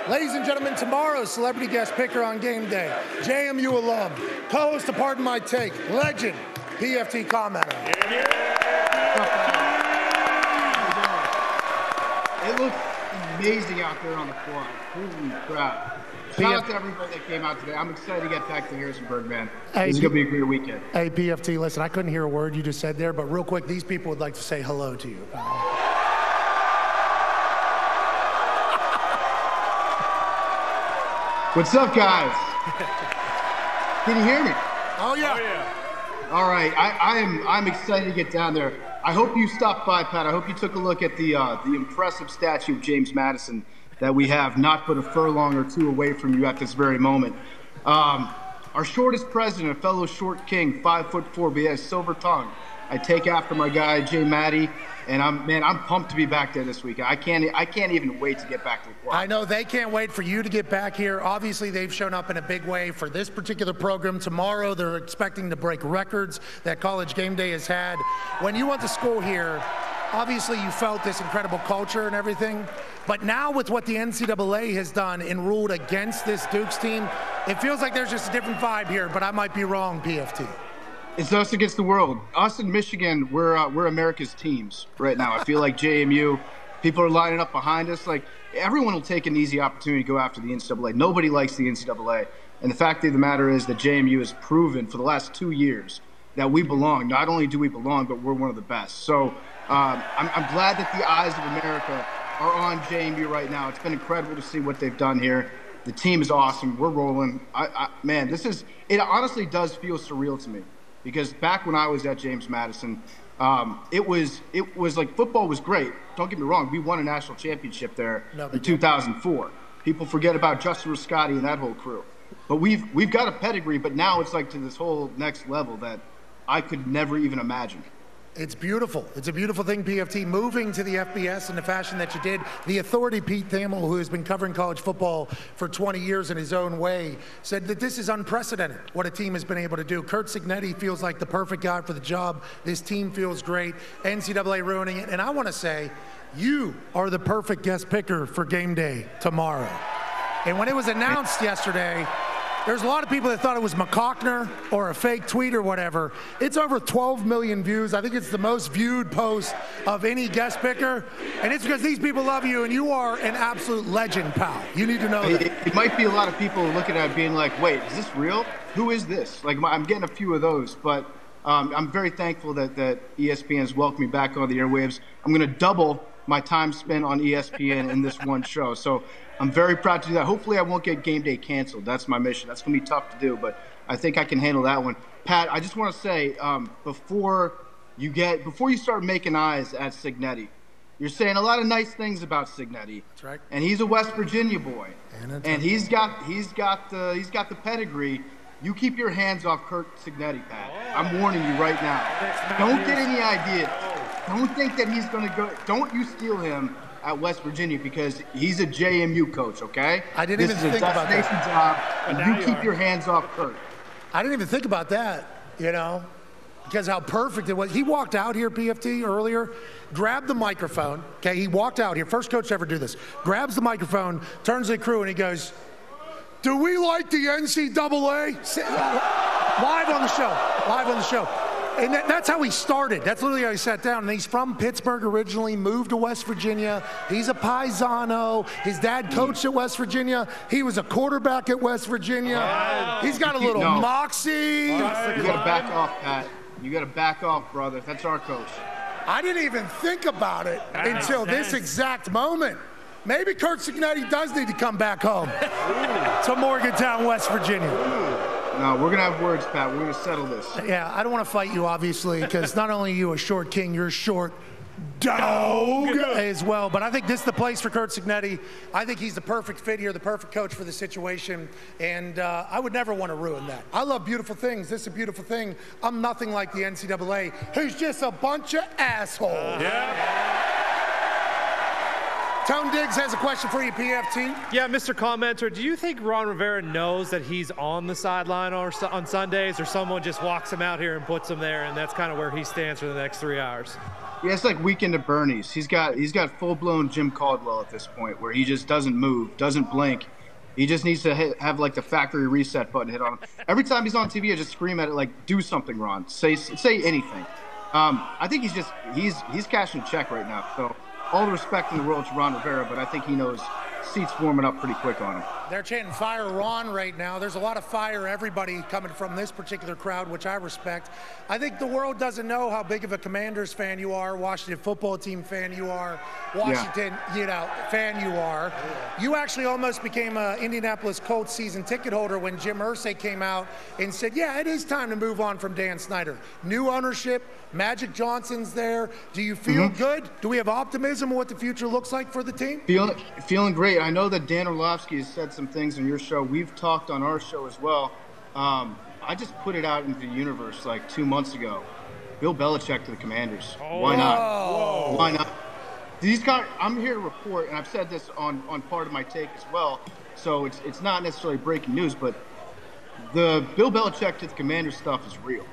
Ladies and gentlemen, tomorrow's celebrity guest picker on game day, JMU alum, co-host of Pardon My Take, legend, PFT Commenter. It looked amazing out there on the floor. Holy crap. Shout out to everybody that came out today. I'm excited to get back to Harrisonburg, man. This is going to be a great weekend. Hey, PFT, listen, I couldn't hear a word you just said there, but real quick, these people would like to say hello to you. What's up, guys? Can you hear me? Oh, yeah. All right. I'm excited to get down there. I hope you stopped by, Pat. I hope you took a look at the impressive statue of James Madison that we have not but a furlong or two away from you at this very moment. Our shortest president, a fellow short king, 5'4", but he has silver tongue. I take after my guy, Jay Matty, and I'm pumped to be back there this week. I can't even wait to get back to the club. I know they can't wait for you to get back here. Obviously, they've shown up in a big way for this particular program. Tomorrow, they're expecting to break records that College Game Day has had. When you went to school here, obviously you felt this incredible culture and everything. But now with what the NCAA has done and ruled against this Dukes team, it feels like there's just a different vibe here, but I might be wrong, PFT. It's us against the world. Us in Michigan, we're America's teams right now. I feel like JMU, people are lining up behind us. Like, everyone will take an easy opportunity to go after the NCAA. Nobody likes the NCAA. And the fact of the matter is that JMU has proven for the last 2 years that we belong. Not only do we belong, but we're one of the best. So I'm glad that the eyes of America are on JMU right now. It's been incredible to see what they've done here. The team is awesome. We're rolling. Man, it honestly does feel surreal to me. Because back when I was at James Madison, it was like football was great. Don't get me wrong. We won a national championship there in 2004. People forget about Justin Riscotti and that whole crew. But we've got a pedigree, but now it's like to this whole next level that I could never even imagine. It's beautiful. It's a beautiful thing, PFT, moving to the FBS in the fashion that you did. The authority, Pete Thamel, who has been covering college football for 20 years in his own way, said that this is unprecedented, what a team has been able to do. Curt Cignetti feels like the perfect guy for the job. This team feels great. NCAA ruining it. And I want to say, you are the perfect guest picker for game day tomorrow. And when it was announced yesterday, there's a lot of people that thought it was McCockner or a fake tweet or whatever. It's over 12 million views. I think it's the most viewed post of any guest picker. And it's because these people love you, and you are an absolute legend, pal. You need to know that. It might be a lot of people looking at it being like, wait, is this real? Who is this? Like, I'm getting a few of those. But I'm very thankful that ESPN has welcomed me back on the airwaves. I'm going to double my time spent on ESPN in this one show. So I'm very proud to do that. Hopefully I won't get game day canceled. That's my mission. That's going to be tough to do, but I think I can handle that one. Pat, I just want to say, before you start making eyes at Cignetti, you're saying a lot of nice things about Cignetti. That's right. And he's a West Virginia boy. And he's got the pedigree. You keep your hands off Curt Cignetti, Pat. I'm warning you right now. Don't get any ideas. Don't think that he's going to go. Don't you steal him at West Virginia because he's a JMU coach, okay? I didn't even think about that. This is a destination job, and you keep your hands off Curt. I didn't even think about that, because how perfect it was. He walked out here, PFT, earlier, grabbed the microphone. Okay, he walked out here. First coach to ever do this. Grabs the microphone, turns to the crew, and he goes, "Do we like the NCAA?" Live on the show. And that's how he started. That's literally how he sat down. And he's from Pittsburgh originally, moved to West Virginia. He's a paisano. His dad coached at West Virginia. He was a quarterback at West Virginia. Wow. He's got a little moxie. You got to back off, Pat. You got to back off, brother. That's our coach. I didn't even think about it until this exact moment. Maybe Curt Cignetti does need to come back home to Morgantown, West Virginia. No, we're going to have words, Pat. We're going to settle this. Yeah, I don't want to fight you, obviously, because not only are you a short king, you're a short dog as well. But I think this is the place for Curt Cignetti. I think he's the perfect fit here, the perfect coach for the situation. And I would never want to ruin that. I love beautiful things. This is a beautiful thing. I'm nothing like the NCAA, who's just a bunch of assholes. Yeah. Tone Diggs has a question for you, PFT. Yeah, Mr. Commenter, do you think Ron Rivera knows that he's on the sideline on Sundays, or someone just walks him out here and puts him there, and that's kind of where he stands for the next 3 hours? Yeah, it's like Weekend at Bernie's. He's got full-blown Jim Caldwell at this point, where he just doesn't move, doesn't blink. He just needs to have like the factory reset button hit on him. Every time he's on TV, I just scream at it like, "Do something, Ron. Say anything." I think he's cashing a check right now. So all the respect in the world to Ron Rivera, but I think he knows seats warming up pretty quick on him. They're chanting "Fire Ron" right now. There's a lot of fire, everybody coming from this particular crowd, which I respect. I think the world doesn't know how big of a Commanders fan you are, Washington football team fan you are, Washington, fan you are. You actually almost became an Indianapolis Colts season ticket holder when Jim Irsay came out and said, yeah, it is time to move on from Dan Snyder. New ownership, Magic Johnson's there. Do you feel good? Do we have optimism of what the future looks like for the team? Feeling great. I know that Dan Orlovsky has said some things on your show. We've talked on our show as well. I just put it out into the universe like 2 months ago. Bill Belichick to the Commanders. Why not? Whoa. Why not? These guys, I'm here to report, and I've said this on part of my take as well, so it's not necessarily breaking news, but the Bill Belichick to the Commanders stuff is real.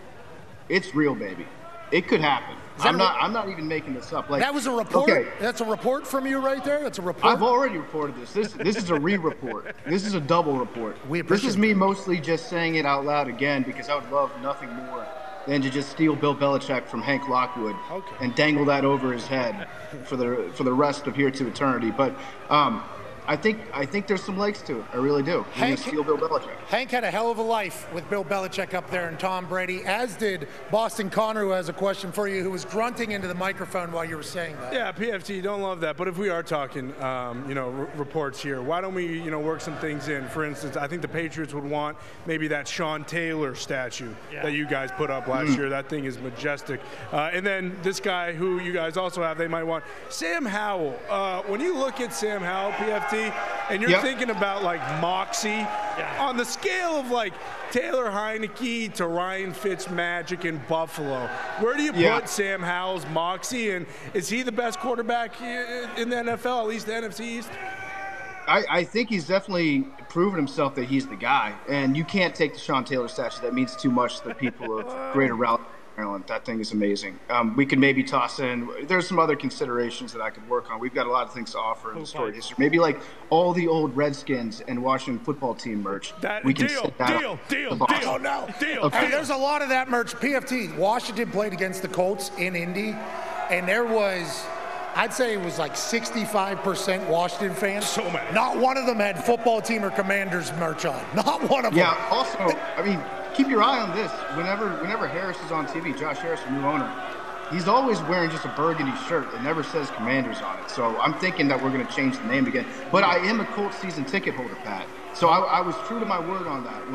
It's real, baby. It could happen. I'm not even making this up. Like, that was a report? Okay. That's a report from you right there? That's a report? I've already reported this. This is a re-report. This is a double report. This is me mostly just saying it out loud again because I would love nothing more than to just steal Bill Belichick from Hank Lockwood and dangle that over his head for the rest of here to eternity. But I think there's some legs to it. I really do. Steal Bill Belichick. Hank had a hell of a life with Bill Belichick up there and Tom Brady, as did Boston Connor, who has a question for you, who was grunting into the microphone while you were saying that. Yeah, PFT, don't love that. But if we are talking, reports here, why don't we, work some things in? For instance, I think the Patriots would want maybe that Sean Taylor statue that you guys put up last year. That thing is majestic. And then this guy who you guys also have, they might want Sam Howell. When you look at Sam Howell, PFT, and you're thinking about like moxie on the scale of like Taylor Heineke to Ryan Fitzmagic in Buffalo, where do you put Sam Howell's moxie, and is he the best quarterback in the NFL, at least the NFC East? I think he's definitely proven himself that he's the guy, and you can't take the Sean Taylor statue. That means too much to the people of Greater Raleigh, Maryland. That thing is amazing. We could maybe toss in, there's some other considerations that I could work on. We've got a lot of things to offer in the story history. Maybe like all the old Redskins and Washington football team merch. Deal. Oh, no. Hey, there's a lot of that merch. PFT, Washington played against the Colts in Indy, and there was, I'd say it was like 65% Washington fans. So many. Not one of them had football team or Commanders merch on. Not one of them. Yeah, also, I mean, keep your eye on this. Whenever Harris is on TV, Josh Harris, the new owner, he's always wearing just a burgundy shirt. It never says Commanders on it. So I'm thinking that we're going to change the name again. But I am a Colts season ticket holder, Pat. So I was true to my word on that.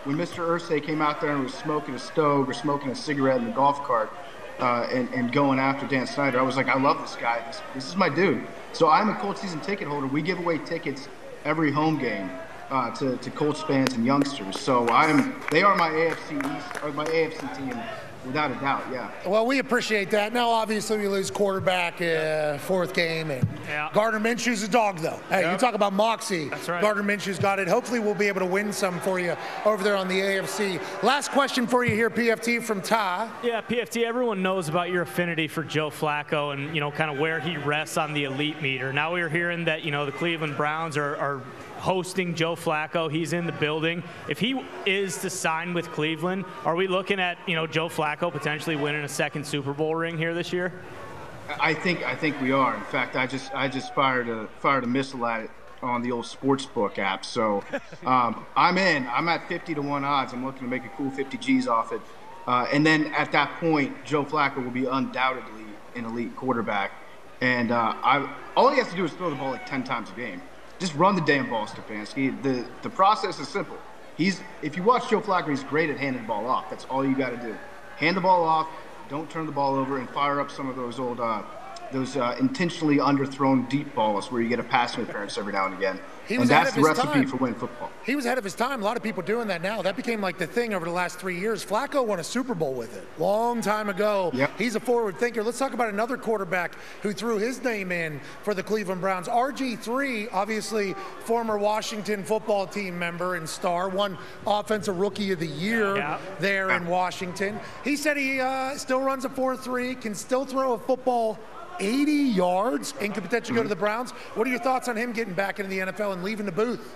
When Mr. Irsay came out there and was smoking a stove or smoking a cigarette in the golf cart and going after Dan Snyder, I was like, I love this guy. This is my dude. So I'm a Colts season ticket holder. We give away tickets every home game to Colts fans and youngsters. So they are my AFC East, or my AFC team, without a doubt. Yeah. Well, we appreciate that. Now, obviously, we lose quarterback fourth game, and Gardner Minshew's a dog, though. Hey, you talk about moxie. That's right. Gardner Minshew's got it. Hopefully, we'll be able to win some for you over there on the AFC. Last question for you here, PFT, from Ty. Yeah, PFT, everyone knows about your affinity for Joe Flacco and, kind of where he rests on the elite meter. Now we're hearing that, the Cleveland Browns are hosting Joe Flacco. He's in the building. If he is to sign with Cleveland, are we looking at, Joe Flacco potentially winning a second Super Bowl ring here this year? I think we are. In fact, I just fired a missile at it on the old Sportsbook app. So I'm in. I'm at 50-1 odds. I'm looking to make a cool 50 G's off it. And then at that point, Joe Flacco will be undoubtedly an elite quarterback. And all he has to do is throw the ball like 10 times a game. Just run the damn ball, Stefanski. The process is simple. If you watch Joe Flacco, he's great at handing the ball off. That's all you got to do. Hand the ball off, don't turn the ball over, and fire up some of those old intentionally underthrown deep balls where you get a pass interference every now and again. And that's the recipe for winning football. He was ahead of his time. A lot of people doing that now. That became like the thing over the last 3 years. Flacco won a Super Bowl with it long time ago. Yep. He's a forward thinker. Let's talk about another quarterback who threw his name in for the Cleveland Browns. RG3, obviously former Washington football team member and star, won Offensive Rookie of the Year there in Washington. He said he still runs a 4.3, can still throw a football 80 yards and could potentially go to the Browns. What are your thoughts on him getting back into the NFL and leaving the booth?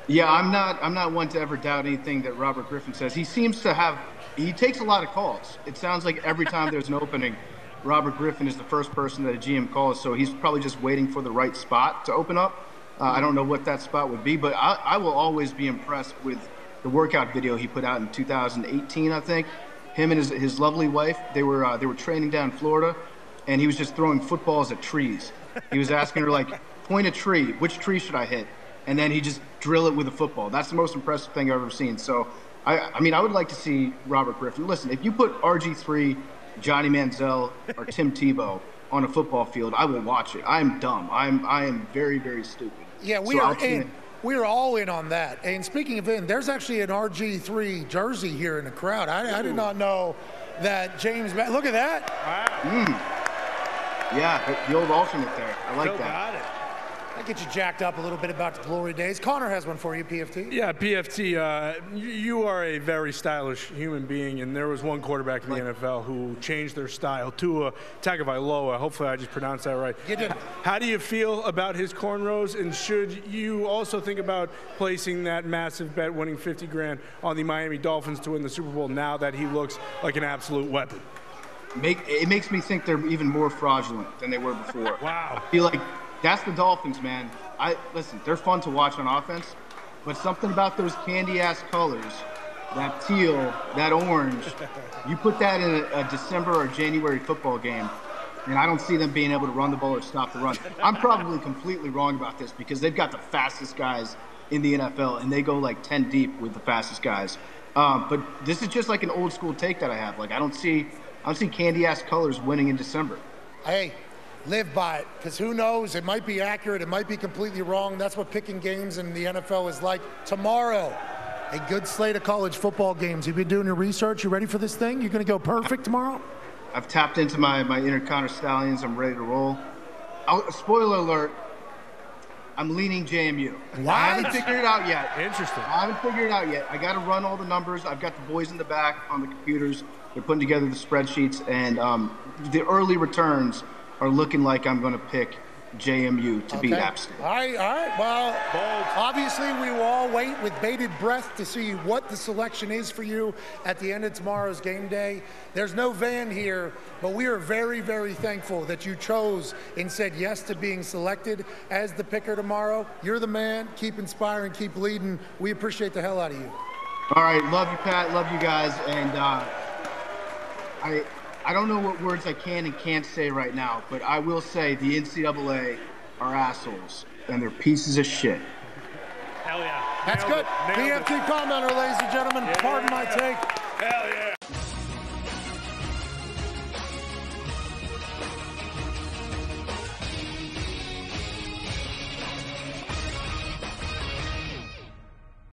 Yeah, I'm not one to ever doubt anything that Robert Griffin says. He seems to he takes a lot of calls. It sounds like every time there's an opening, Robert Griffin is the first person that a GM calls, so he's probably just waiting for the right spot to open up. I don't know what that spot would be, but I will always be impressed with the workout video he put out in 2018, I think. Him and his lovely wife, they were training down in Florida, and he was just throwing footballs at trees. He was asking her, like, point a tree. Which tree should I hit? And then he just drill it with a football. That's the most impressive thing I've ever seen. So, I mean, I would like to see Robert Griffin. Listen, if you put RG3, Johnny Manziel, or Tim Tebow on a football field, I will watch it. I am dumb. I am very, very stupid. Yeah, we are in. We are all in on that. And speaking of in, there's actually an RG3 jersey here in the crowd. I did not know that James. Look at that. Wow. Yeah, the old alternate there. I like that. Got it. That gets you jacked up a little bit about the glory days. Connor has one for you, PFT. Yeah, PFT, you are a very stylish human being, and there was one quarterback in the NFL who changed their style, Tua Tagovailoa. Hopefully I just pronounced that right. You did. How do you feel about his cornrows, and should you also think about placing that massive bet, winning $50,000 on the Miami Dolphins to win the Super Bowl now that he looks like an absolute weapon? It makes me think they're even more fraudulent than they were before. Wow. I feel like that's the Dolphins, man. Listen, they're fun to watch on offense, but something about those candy-ass colors, that teal, that orange, you put that in a December or January football game, and I don't see them being able to run the ball or stop the run. I'm probably completely wrong about this because they've got the fastest guys in the NFL, and they go like 10 deep with the fastest guys. But this is just like an old-school take that I have. Like, I don't see candy-ass colors winning in December. Hey, live by it, because who knows? It might be accurate. It might be completely wrong. That's what picking games in the NFL is like. Tomorrow, a good slate of college football games. You've been doing your research. You ready for this thing? You're going to go perfect tomorrow? I've tapped into my inner Connor Stallions. I'm ready to roll. Spoiler alert, I'm leaning JMU. What? I haven't figured it out yet. Interesting. I haven't figured it out yet. I got to run all the numbers. I've got the boys in the back on the computers. They're putting together the spreadsheets, and the early returns are looking like I'm going to pick JMU to beat App State. All right. Well, obviously we will all wait with bated breath to see what the selection is for you at the end of tomorrow's game day. There's no van here, but we are very, very thankful that you chose and said yes to being selected as the picker tomorrow. You're the man. Keep inspiring, keep leading. We appreciate the hell out of you. All right. Love you, Pat. Love you guys. And I don't know what words I can and can't say right now, but I will say the NCAA are assholes, and they're pieces of shit. Hell yeah. That's good. PFT Commenter, ladies and gentlemen. Pardon my take. Hell yeah.